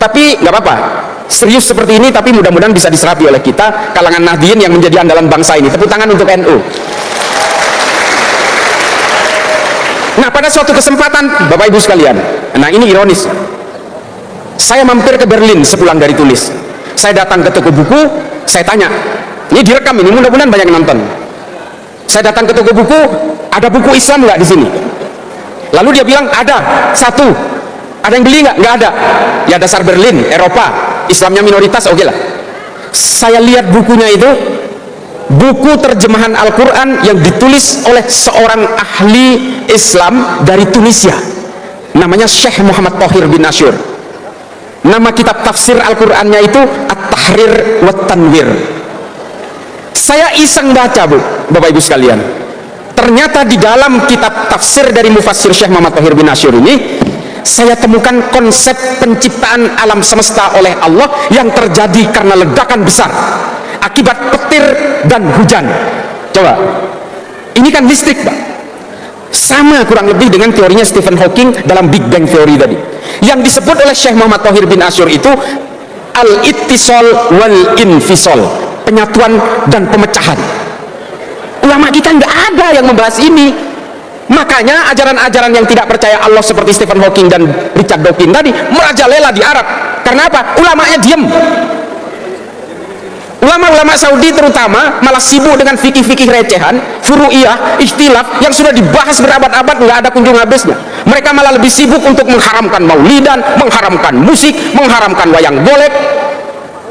Tapi nggak apa-apa, serius seperti ini, tapi mudah-mudahan bisa diserapi oleh kita, kalangan Nahdien yang menjadi andalan bangsa ini. Tepuk tangan untuk NU. Nah, pada suatu kesempatan, Bapak Ibu sekalian, nah ini ironis, saya mampir ke Berlin sepulang dari Tunis. Saya datang ke toko buku, saya tanya, ini direkam, ini mudah-mudahan banyak yang nonton. Saya datang ke toko buku, ada buku Islam nggak di sini? Lalu dia bilang ada satu. Ada yang beli nggak? Nggak ada. Ya dasar Berlin, Eropa, Islamnya minoritas, oke lah. Saya lihat bukunya itu, buku terjemahan Al-Quran yang ditulis oleh seorang ahli Islam dari Tunisia. Namanya Syekh Muhammad Thohir bin Ashur. Nama kitab tafsir Al-Qurannya itu At-Tahrir wa Tanwir. Saya iseng baca, Bapak Ibu sekalian. Ternyata di dalam kitab tafsir dari mufassir Syekh Muhammad Thohir bin Ashur ini, saya temukan konsep penciptaan alam semesta oleh Allah yang terjadi karena ledakan besar akibat petir dan hujan. Coba, ini kan listrik, Pak. Sama kurang lebih dengan teorinya Stephen Hawking dalam Big Bang Theory tadi. Yang disebut oleh Syekh Muhammad Thohir bin Ashur itu al-ittisal wal infisal, penyatuan dan pemecahan. Ulama kita nggak ada yang membahas ini. Makanya ajaran-ajaran yang tidak percaya Allah seperti Stephen Hawking dan Richard Dawkins tadi merajalela di Arab. Karena apa? Ulamanya diam. Ulama-ulama Saudi terutama malah sibuk dengan fikih-fikih recehan, furu'iyah, ikhtilaf yang sudah dibahas berabad-abad, nggak ada kunjung habisnya. Mereka malah lebih sibuk untuk mengharamkan maulidan, mengharamkan musik, mengharamkan wayang golek.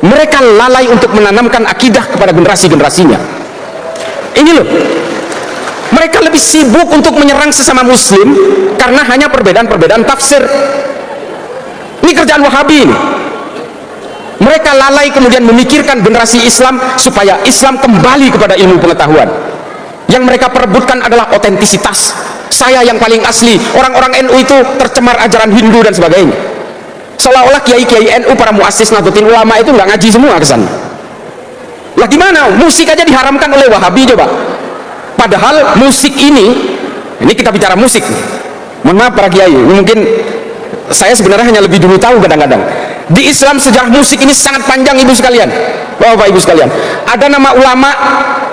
Mereka lalai untuk menanamkan akidah kepada generasi-generasinya. Ini loh, mereka lebih sibuk untuk menyerang sesama muslim karena hanya perbedaan-perbedaan tafsir. Ini kerjaan Wahabi ini. Mereka lalai kemudian memikirkan generasi Islam supaya Islam kembali kepada ilmu pengetahuan. Yang mereka perebutkan adalah otentisitas. Saya yang paling asli, orang-orang NU itu tercemar ajaran Hindu dan sebagainya. Seolah-olah kiai-kiai NU, para muassis Nahdlatul Ulama itu nggak ngaji semua ke sana. Lah gimana? Musik aja diharamkan oleh Wahabi coba. Padahal musik ini kita bicara musik. Mohon maaf para kiai, mungkin saya sebenarnya hanya lebih dulu tahu kadang-kadang. Di Islam sejarah musik ini sangat panjang, ibu sekalian, bapak ibu sekalian. Ada nama ulama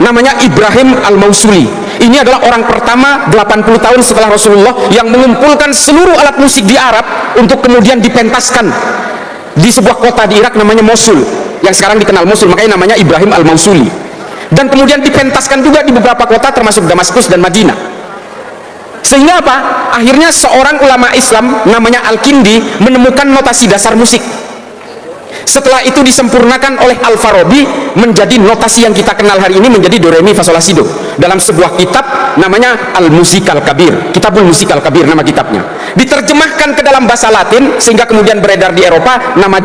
namanya Ibrahim Al-Mausuli. Ini adalah orang pertama 80 tahun setelah Rasulullah yang mengumpulkan seluruh alat musik di Arab untuk kemudian dipentaskan di sebuah kota di Irak namanya Mosul, yang sekarang dikenal Mosul, makanya namanya Ibrahim Al-Mausuli. Dan kemudian dipentaskan juga di beberapa kota termasuk Damaskus dan Madinah. Sehingga apa? Akhirnya seorang ulama Islam namanya Al-Kindi menemukan notasi dasar musik. Setelah itu disempurnakan oleh Al-Farabi menjadi notasi yang kita kenal hari ini, menjadi do re mi fa sol la si do, dalam sebuah kitab namanya Al-Musikal Kabir. Kitabul Musikal Kabir nama kitabnya. Diterjemahkan ke dalam bahasa Latin sehingga kemudian beredar di Eropa. Nama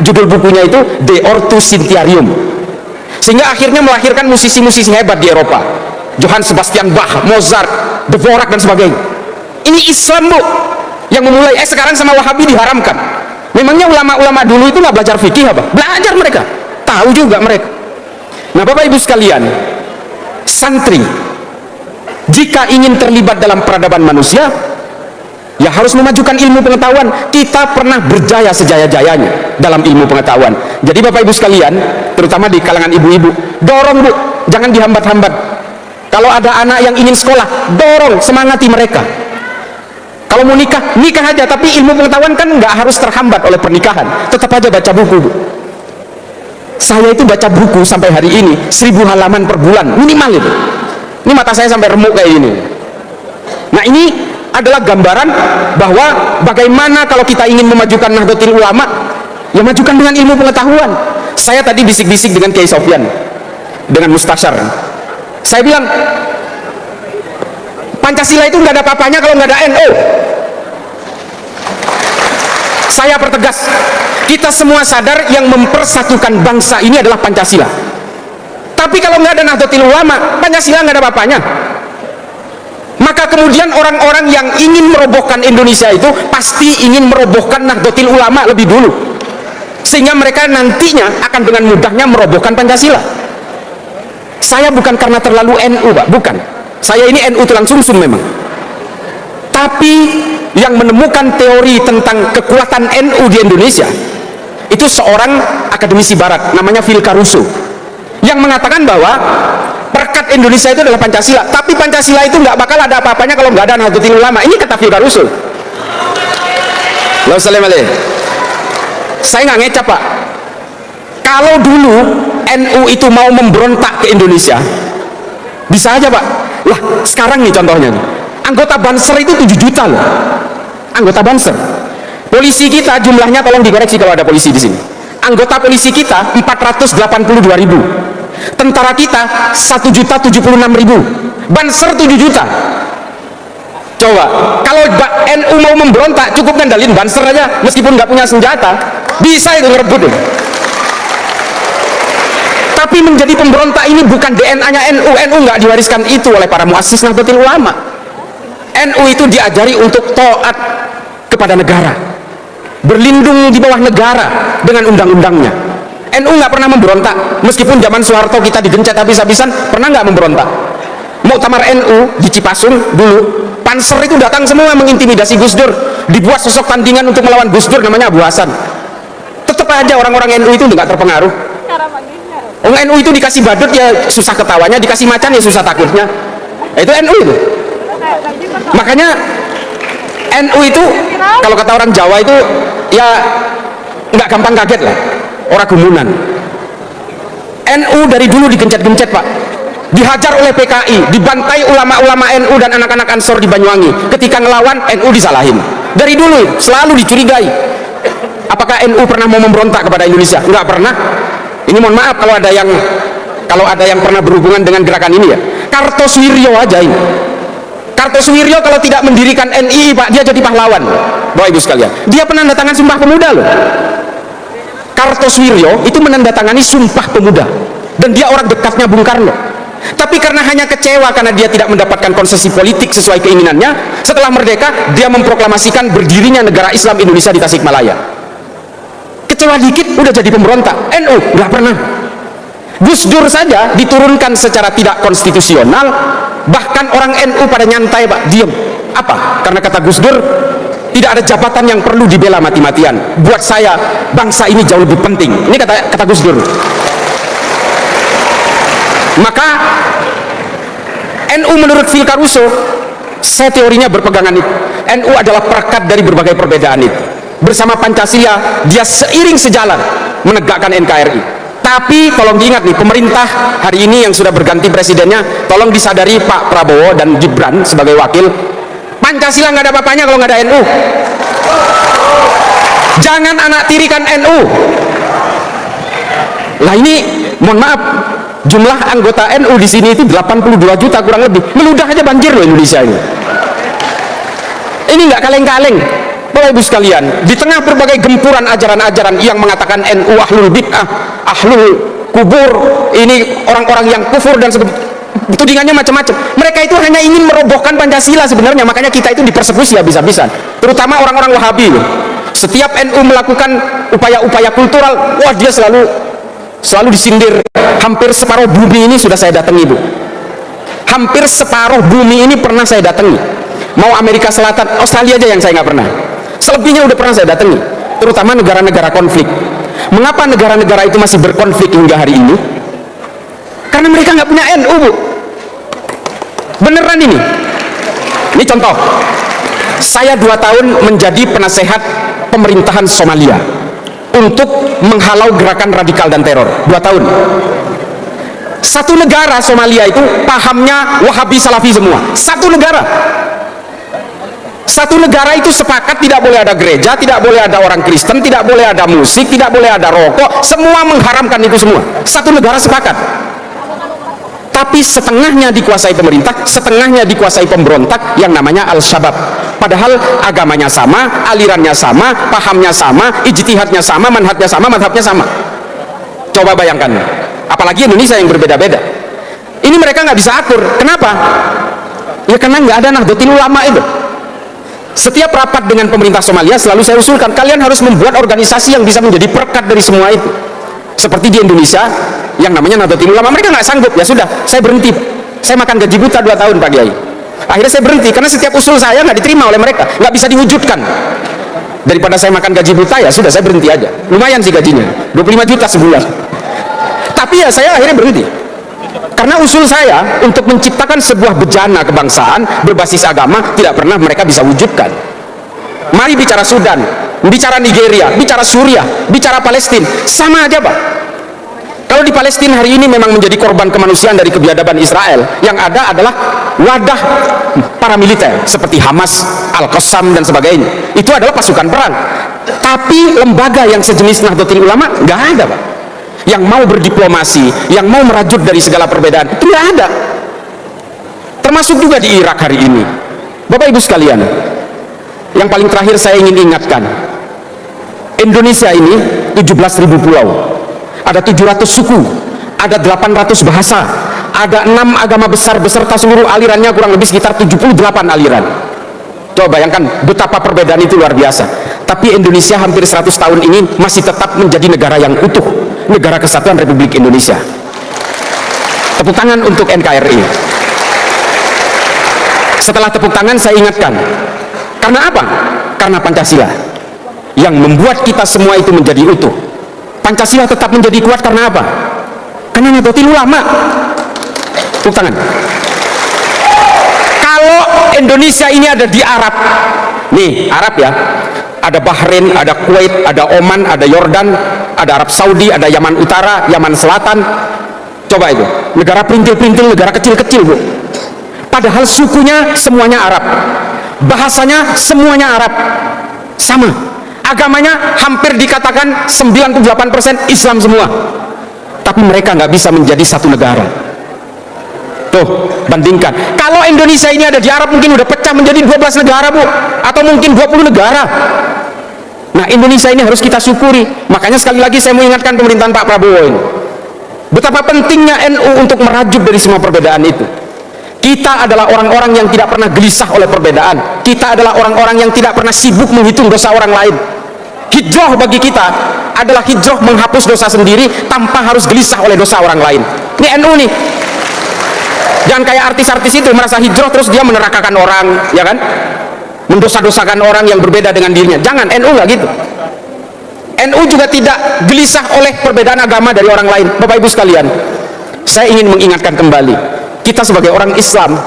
judul bukunya itu De Ortu Sintiarium. Sehingga akhirnya melahirkan musisi-musisi hebat di Eropa, Johann Sebastian Bach, Mozart, Dvorak dan sebagainya. Ini Islam, Bu, yang memulai. Sekarang sama Wahabi diharamkan. Memangnya ulama-ulama dulu itu nggak belajar fikih apa? Belajar mereka, tahu juga mereka. Nah, Bapak Ibu sekalian, santri jika ingin terlibat dalam peradaban manusia, ya harus memajukan ilmu pengetahuan. Kita pernah berjaya sejaya-jayanya dalam ilmu pengetahuan. Jadi Bapak Ibu sekalian, terutama di kalangan ibu-ibu, dorong, Bu, jangan dihambat-hambat. Kalau ada anak yang ingin sekolah, dorong, semangati mereka. Kalau mau nikah, nikah aja, tapi ilmu pengetahuan kan nggak harus terhambat oleh pernikahan. Tetap aja baca buku, Bu. Saya itu baca buku sampai hari ini 1000 halaman per bulan minimal itu. Ini mata saya sampai remuk kayak ini. Nah, ini adalah gambaran bahwa bagaimana kalau kita ingin memajukan Nahdlatul Ulama, ya majukan dengan ilmu pengetahuan. Saya tadi bisik-bisik dengan Kiai Sofyan, dengan Mustasyar. Saya bilang, Pancasila itu nggak ada apa-apanya kalau nggak ada NU. Saya pertegas, kita semua sadar yang mempersatukan bangsa ini adalah Pancasila. Tapi kalau nggak ada Nahdlatul Ulama, Pancasila nggak ada apa-apanya. Maka kemudian orang-orang yang ingin merobohkan Indonesia itu pasti ingin merobohkan Nahdlatul Ulama lebih dulu, sehingga mereka nantinya akan dengan mudahnya merobohkan Pancasila. Saya bukan karena terlalu NU, Pak, bukan. Saya ini NU tulang sumsum memang. Tapi yang menemukan teori tentang kekuatan NU di Indonesia Itu seorang akademisi barat namanya Phil Caruso yang mengatakan bahwa perekat Indonesia itu adalah Pancasila, tapi Pancasila itu nggak bakal ada apa-apanya kalau nggak ada Nahdlatul Ulama. Ini kata Phil Caruso. Saya nggak ngecap, Pak. Kalau dulu NU itu mau memberontak ke Indonesia, bisa aja, Pak. Lah sekarang nih contohnya nih, anggota Banser itu 7 juta loh, anggota Banser. Polisi kita jumlahnya, tolong dikoreksi kalau ada polisi di sini. Anggota polisi kita 482.000. Tentara kita 1.076.000. Banser 7 juta. Coba, kalau NU mau memberontak, cukup ngandalin Banser aja, meskipun nggak punya senjata, bisa itu ngerebut. Tapi menjadi pemberontak ini bukan DNA-nya NU. NU nggak diwariskan itu oleh para muassis Nahdlatul Ulama. NU itu diajari untuk taat kepada negara, berlindung di bawah negara dengan undang-undangnya. NU nggak pernah memberontak, meskipun zaman Soeharto kita digencet habis-habisan, pernah nggak memberontak? Muktamar NU di Cipasung dulu, Panser itu datang semua mengintimidasi Gus Dur, dibuat sosok tandingan untuk melawan Gus Dur namanya Abu Hasan. Tetap aja orang-orang NU itu nggak terpengaruh. NU itu dikasih badut ya susah ketawanya, dikasih macan ya susah takutnya. Itu NU itu. Makanya NU itu kalau kata orang Jawa itu ya nggak gampang kaget lah, orang gumunan. NU dari dulu digencet-gencet, Pak, dihajar oleh PKI, dibantai ulama-ulama NU dan anak-anak Ansor di Banyuwangi. Ketika ngelawan, NU disalahin. Dari dulu selalu dicurigai. Apakah NU pernah mau memberontak kepada Indonesia? Nggak pernah. Ini mohon maaf kalau ada yang pernah berhubungan dengan gerakan ini ya. Kartosuwiryo aja ini. Kartosuwiryo kalau tidak mendirikan NII, Pak, dia jadi pahlawan. Bapak Ibu sekalian, dia penandatangan Sumpah Pemuda loh. Kartosuwiryo itu menandatangani Sumpah Pemuda dan dia orang dekatnya Bung Karno. Tapi karena hanya kecewa karena dia tidak mendapatkan konsesi politik sesuai keinginannya, setelah merdeka dia memproklamasikan berdirinya negara Islam Indonesia di Tasikmalaya. Kecewa dikit udah jadi pemberontak. NU nggak pernah. Gus Dur saja diturunkan secara tidak konstitusional, bahkan orang NU pada nyantai, Pak, diem. Apa? Karena kata Gus Dur, tidak ada jabatan yang perlu dibela mati-matian. Buat saya bangsa ini jauh lebih penting. Ini kata Gus Dur. Maka NU menurut Phil Caruso, saya teorinya berpegangan itu, NU adalah perekat dari berbagai perbedaan itu. Bersama Pancasila dia seiring sejalan menegakkan NKRI. Tapi tolong diingat nih, pemerintah hari ini yang sudah berganti presidennya, tolong disadari Pak Prabowo dan Gibran sebagai wakil, Pancasila nggak ada apa-apanya kalau nggak ada NU. Jangan anak tirikan NU. Lah ini mohon maaf, jumlah anggota NU di sini itu 82 juta kurang lebih. Meludah aja banjir loh Indonesia ini. Ini nggak kaleng-kaleng. Bapak Ibu sekalian, di tengah berbagai gempuran ajaran-ajaran yang mengatakan NU ahlul bid'ah, ahlul kubur, ini orang-orang yang kufur dan tudingannya macam-macam. Mereka itu hanya ingin merobohkan Pancasila sebenarnya, makanya kita itu dipersekusi habis-habisan. Terutama orang-orang Wahabi. Setiap NU melakukan upaya-upaya kultural, wah dia selalu disindir. Hampir separuh bumi ini sudah saya datangi, Bu. Hampir separuh bumi ini pernah saya datangi. Mau Amerika Selatan, Australia aja yang saya nggak pernah. Selebihnya udah pernah saya datangi, terutama negara-negara konflik. Mengapa negara-negara itu masih berkonflik hingga hari ini? Karena mereka nggak punya NU, Bu. Beneran ini. Ini contoh. Saya 2 tahun menjadi penasehat pemerintahan Somalia untuk menghalau gerakan radikal dan teror. 2 tahun. Satu negara Somalia itu pahamnya Wahabi Salafi semua. Satu negara itu sepakat tidak boleh ada gereja, tidak boleh ada orang Kristen, tidak boleh ada musik, tidak boleh ada rokok, semua mengharamkan itu semua. Satu negara sepakat. Tapi setengahnya dikuasai pemerintah, setengahnya dikuasai pemberontak yang namanya Al-Shabaab. Padahal agamanya sama, alirannya sama, pahamnya sama, ijtihadnya sama, manhajnya sama, madhabnya sama. Coba bayangkan, apalagi Indonesia yang berbeda-beda. Ini mereka nggak bisa akur. Kenapa? Ya karena nggak ada Nahdlatul Ulama itu. Setiap rapat dengan pemerintah Somalia selalu saya usulkan, kalian harus membuat organisasi yang bisa menjadi perekat dari semua itu. Seperti di Indonesia yang namanya Nahdlatul Ulama, mereka nggak sanggup, ya sudah, saya berhenti. Saya makan gaji buta 2 tahun, Pak Kiai. Akhirnya saya berhenti karena setiap usul saya nggak diterima oleh mereka, nggak bisa diwujudkan. Daripada saya makan gaji buta, ya sudah, saya berhenti aja. Lumayan sih gajinya, 25 juta sebulan. Tapi ya saya akhirnya berhenti. Karena usul saya untuk menciptakan sebuah bejana kebangsaan berbasis agama tidak pernah mereka bisa wujudkan. Mari bicara Sudan, bicara Nigeria, bicara Suriah, bicara Palestina, sama aja Pak. Kalau di Palestina hari ini memang menjadi korban kemanusiaan dari kebiadaban Israel, yang ada adalah wadah paramiliter seperti Hamas, Al-Qassam dan sebagainya. Itu adalah pasukan perang. Tapi lembaga yang sejenis Nahdlatul Ulama nggak ada Pak. Yang mau berdiplomasi, yang mau merajut dari segala perbedaan, itu nggak ada. Termasuk juga di Irak hari ini. Bapak Ibu sekalian, yang paling terakhir saya ingin ingatkan, Indonesia ini 17.000 pulau, ada 700 suku, ada 800 bahasa, ada 6 agama besar beserta seluruh alirannya kurang lebih sekitar 78 aliran. Coba bayangkan betapa perbedaan itu luar biasa. Tapi Indonesia hampir 100 tahun ini masih tetap menjadi negara yang utuh, negara kesatuan Republik Indonesia. Tepuk tangan untuk NKRI. Setelah tepuk tangan saya ingatkan, karena apa? Karena Pancasila yang membuat kita semua itu menjadi utuh. Pancasila tetap menjadi kuat karena apa? Karena Nahdlatul Ulama. Tepuk tangan. Kalau Indonesia ini ada di Arab, nih Arab ya, ada Bahrain, ada Kuwait, ada Oman, ada Yordan, ada Arab Saudi, ada Yaman Utara, Yaman Selatan. Coba itu, negara perintil-perintil, negara kecil-kecil Bu. Padahal sukunya semuanya Arab, bahasanya semuanya Arab, sama. Agamanya hampir dikatakan 98% Islam semua. Tapi mereka nggak bisa menjadi satu negara. Tuh, bandingkan. Kalau Indonesia ini ada di Arab mungkin udah pecah menjadi 12 negara Bu, atau mungkin 20 negara. Nah, Indonesia ini harus kita syukuri. Makanya sekali lagi saya mau ingatkan pemerintahan Pak Prabowo ini, betapa pentingnya NU untuk merajut dari semua perbedaan itu. Kita adalah orang-orang yang tidak pernah gelisah oleh perbedaan. Kita adalah orang-orang yang tidak pernah sibuk menghitung dosa orang lain. Hijrah bagi kita adalah hijrah menghapus dosa sendiri tanpa harus gelisah oleh dosa orang lain. Ini NU nih. Jangan kayak artis-artis itu merasa hijrah terus dia menerakakan orang, ya kan? Mendosa-dosakan orang yang berbeda dengan dirinya. Jangan, NU nggak gitu. NU juga tidak gelisah oleh perbedaan agama dari orang lain. Bapak Ibu sekalian, saya ingin mengingatkan kembali, kita sebagai orang Islam,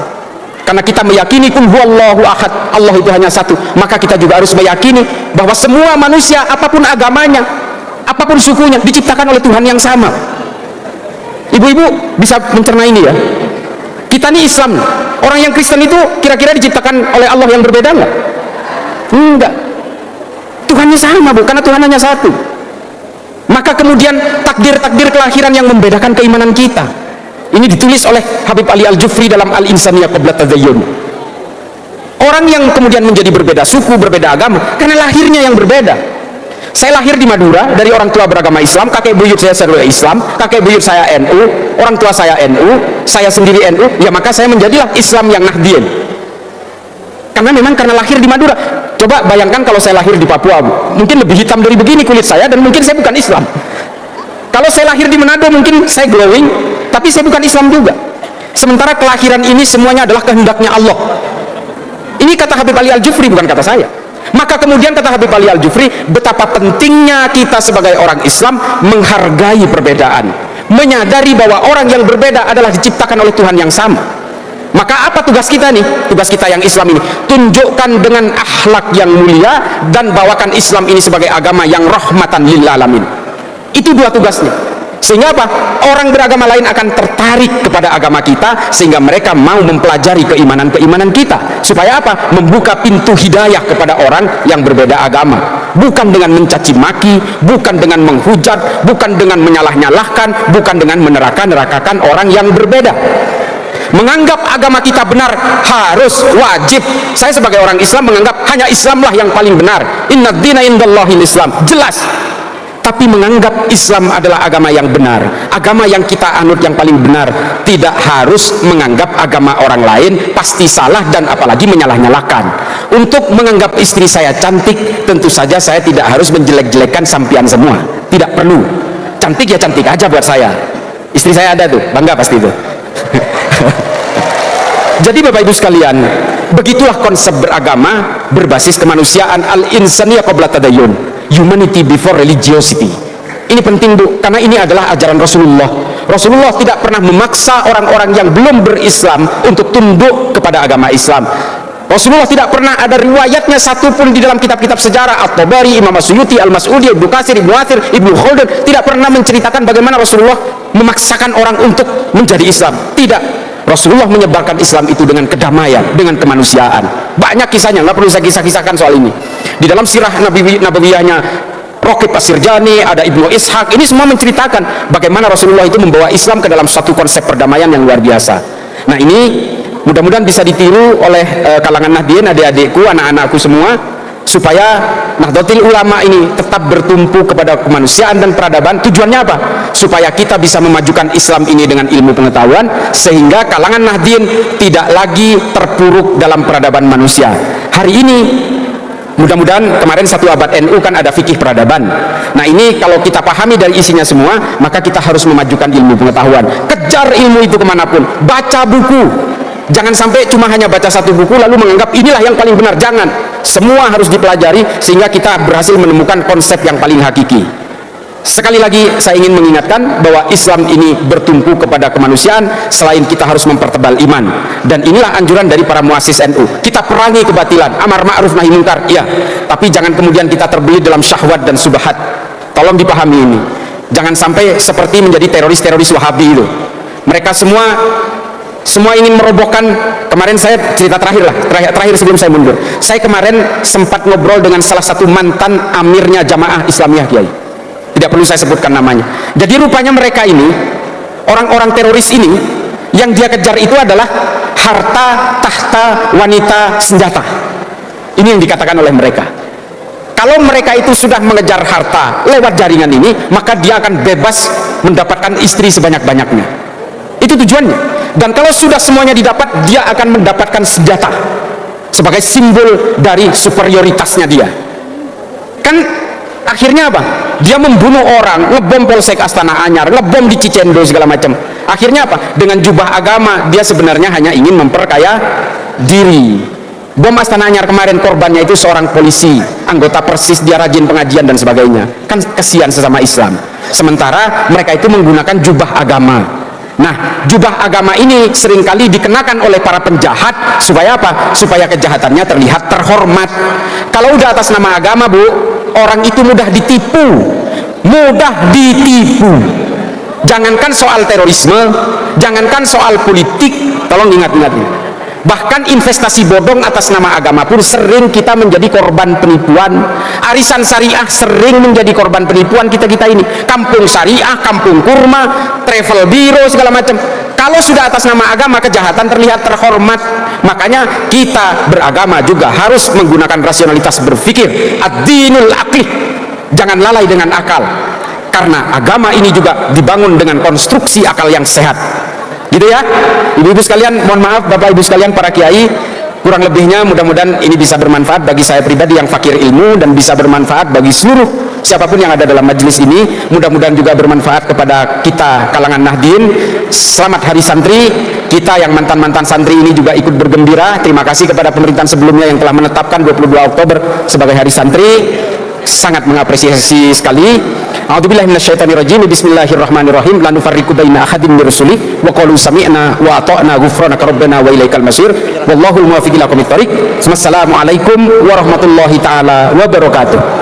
karena kita meyakini kul huwallahu ahad, Allah itu hanya satu, maka kita juga harus meyakini bahwa semua manusia apapun agamanya, apapun sukunya, diciptakan oleh Tuhan yang sama. Ibu-ibu bisa mencerna ini ya. Kita ini Islam, orang yang Kristen itu kira-kira diciptakan oleh Allah yang berbeda enggak? Enggak. Tuhannya sama Bu, karena Tuhan hanya satu. Maka kemudian takdir-takdir kelahiran yang membedakan keimanan kita, ini ditulis oleh Habib Ali Al-Jufri dalam Al-Insaniyah Qabla Tadzayyun. Orang yang kemudian menjadi berbeda suku, berbeda agama, karena lahirnya yang berbeda. Saya lahir di Madura dari orang tua beragama Islam, kakek buyut saya adalah Islam, kakek buyut saya NU, orang tua saya NU, saya sendiri NU, ya maka saya menjadilah Islam yang Nahdien. Karena memang karena lahir di Madura. Coba bayangkan kalau saya lahir di Papua, mungkin lebih hitam dari begini kulit saya dan mungkin saya bukan Islam. Kalau saya lahir di Manado mungkin saya glowing, tapi saya bukan Islam juga. Sementara kelahiran ini semuanya adalah kehendaknya Allah. Ini kata Habib Ali Al-Jufri, bukan kata saya. Maka kemudian kata Habib Ali Al-Jufri, betapa pentingnya kita sebagai orang Islam menghargai perbedaan, menyadari bahwa orang yang berbeda adalah diciptakan oleh Tuhan yang sama. Maka apa tugas kita nih? Tugas kita yang Islam ini, tunjukkan dengan akhlak yang mulia dan bawakan Islam ini sebagai agama yang rahmatan lil alamin. Itu dua tugasnya. Sehingga apa? Orang beragama lain akan tertarik kepada agama kita, sehingga mereka mau mempelajari keimanan-keimanan kita. Supaya apa? Membuka pintu hidayah kepada orang yang berbeda agama. Bukan dengan mencaci maki, bukan dengan menghujat, bukan dengan menyalah-nyalahkan, bukan dengan meneraka-nerakakan orang yang berbeda. Menganggap agama kita benar harus wajib. Saya sebagai orang Islam menganggap hanya Islamlah yang paling benar. Inna dina indallahil Islam. Jelas. Tapi menganggap Islam adalah agama yang benar, agama yang kita anut yang paling benar, tidak harus menganggap agama orang lain pasti salah dan apalagi menyalah-nyalahkan. Untuk menganggap istri saya cantik, tentu saja saya tidak harus menjelek-jelekan sampian semua, tidak perlu. Cantik ya cantik aja buat saya. Istri saya ada tuh, bangga pasti itu. Jadi Bapak Ibu sekalian, Begitulah konsep beragama berbasis kemanusiaan, al-insaniyah qabla tadayyun, humanity before religiosity. Ini penting, Bu, karena ini adalah ajaran Rasulullah. Rasulullah tidak pernah memaksa orang-orang yang belum berislam untuk tunduk kepada agama Islam. Rasulullah tidak pernah ada riwayatnya satupun di dalam kitab-kitab sejarah, At-Tabari, Imam As-Suyuti, Al-Mas'udi, Ibnu Katsir, Ibnu Athir, Ibnu Khaldun, tidak pernah menceritakan bagaimana Rasulullah memaksakan orang untuk menjadi Islam. Tidak. Rasulullah menyebarkan Islam itu dengan kedamaian, dengan kemanusiaan. Banyak kisahnya, nggak perlu saya kisah-kisahkan soal ini. Di dalam sirah nabawiyahnya Raqib As-Sirjani, ada Ibnu Ishaq, ini semua menceritakan bagaimana Rasulullah itu membawa Islam ke dalam satu konsep perdamaian yang luar biasa. Nah, ini mudah-mudahan bisa ditiru oleh kalangan Nahdien, adik-adikku, anak-anakku semua, supaya Nahdlatul Ulama ini tetap bertumpu kepada kemanusiaan dan peradaban. Tujuannya apa? Supaya kita bisa memajukan Islam ini dengan ilmu pengetahuan, sehingga kalangan Nahdien tidak lagi terpuruk dalam peradaban manusia. Hari ini mudah-mudahan, kemarin satu abad NU kan ada fikih peradaban. Nah, ini kalau kita pahami dari isinya semua, maka kita harus memajukan ilmu pengetahuan. Kejar ilmu itu kemanapun, baca buku. Jangan sampai cuma hanya baca satu buku lalu menganggap inilah yang paling benar. Jangan, semua harus dipelajari sehingga kita berhasil menemukan konsep yang paling hakiki. Sekali lagi saya ingin mengingatkan bahwa Islam ini bertumpu kepada kemanusiaan, selain kita harus mempertebal iman. Dan inilah anjuran dari para muassis NU. Kita perangi kebatilan, amar ma'ruf nahi munkar, iya, tapi jangan kemudian kita terbelit dalam syahwat dan subhat. Tolong dipahami ini. Jangan sampai seperti menjadi teroris-teroris Wahabi itu. Mereka semua ingin merobohkan. Kemarin saya cerita terakhir sebelum saya mundur, saya kemarin sempat ngobrol dengan salah satu mantan amirnya Jamaah Islamiyah, Kiai, tidak perlu saya sebutkan namanya. Jadi rupanya mereka ini, orang-orang teroris ini, yang dia kejar itu adalah harta, tahta, wanita, senjata. Ini yang dikatakan oleh mereka. Kalau mereka itu sudah mengejar harta lewat jaringan ini, maka dia akan bebas mendapatkan istri sebanyak-banyaknya. Itu tujuannya. Dan kalau sudah semuanya didapat, dia akan mendapatkan senjata sebagai simbol dari superioritasnya dia. Kan akhirnya apa? Dia membunuh orang, ngebom Polsek Astana Anyar, ngebom di Cicendo segala macam. Akhirnya apa? Dengan jubah agama, dia sebenarnya hanya ingin memperkaya diri. Bom Astana Anyar kemarin korbannya itu seorang polisi, anggota Persis, dia rajin pengajian dan sebagainya. Kan kesian sesama Islam. Sementara mereka itu menggunakan jubah agama. Nah, jubah agama ini seringkali dikenakan oleh para penjahat supaya apa? Supaya kejahatannya terlihat terhormat. Kalau udah atas nama agama, Bu, orang itu mudah ditipu. Mudah ditipu. Jangankan soal terorisme, jangankan soal politik, tolong ingat-ingat. Bahkan investasi bodong atas nama agama pun sering kita menjadi korban penipuan. Arisan syariah sering menjadi korban penipuan kita-kita ini. Kampung syariah, kampung kurma, travel biro segala macam. Kalau sudah atas nama agama, kejahatan terlihat terhormat. Makanya kita beragama juga harus menggunakan rasionalitas berpikir, ad-dinul aqli. Jangan lalai dengan akal. Karena agama ini juga dibangun dengan konstruksi akal yang sehat. Gitu ya, ibu-ibu sekalian, mohon maaf bapak ibu sekalian, para kiai, kurang lebihnya mudah-mudahan ini bisa bermanfaat bagi saya pribadi yang fakir ilmu, dan bisa bermanfaat bagi seluruh siapapun yang ada dalam majelis ini. Mudah-mudahan juga bermanfaat kepada kita kalangan Nahdien. Selamat Hari Santri. Kita yang mantan-mantan santri ini juga ikut bergembira. Terima kasih kepada pemerintahan sebelumnya yang telah menetapkan 22 Oktober sebagai Hari Santri. Sangat mengapresiasi sekali. A'udzubillahi minasyaitonirrajim. Bismillahirrahmanirrahim. La nufarriqu baina ahadin min rusuli wa qalu sami'na wa ata'na ghufranaka rabbana wa ilaikal masir. Wallahul muwaffiq ila aqwamit thoriq. Wassalamualaikum warahmatullahi taala wabarakatuh.